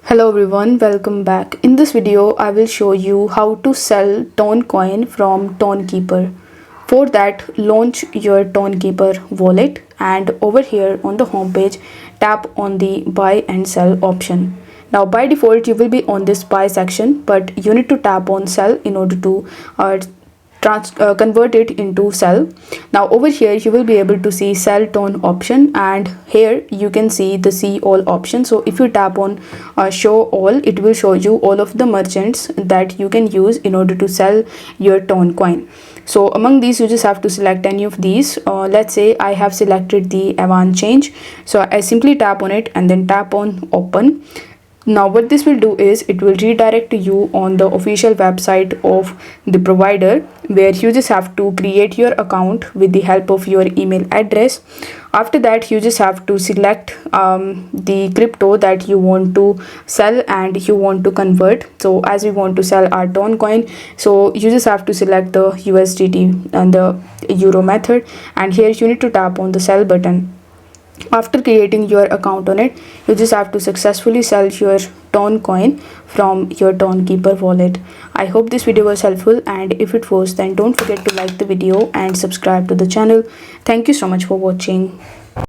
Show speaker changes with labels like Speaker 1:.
Speaker 1: Hello everyone, welcome back. In this video, I will show you how to sell Toncoin from Tonkeeper. For that, launch your Tonkeeper wallet and over here on the home page, tap on the buy and sell option. Now by default, you will be on this buy section, but you need to tap on sell in order to convert it into sell. Now over here you will be able to see sell tone option, and here you can see the see all option. So if you tap on show all, it will show you all of the merchants that you can use in order to sell your Toncoin. So among these you just have to select any of these. Let's say I have selected the Avan change, so I simply tap on it and then tap on open. Now what this will do is it will redirect you on the official website of the provider, where you just have to create your account with the help of your email address. After that you just have to select the crypto that you want to sell and you want to convert. So as we want to sell our Toncoin, so you just have to select the USDT and the euro method, and here you need to tap on the sell button. After creating your account on it, you just have to successfully sell your Toncoin from your Tonkeeper wallet. I hope this video was helpful, and if it was, then don't forget to like the video and subscribe to the channel. Thank you so much for watching.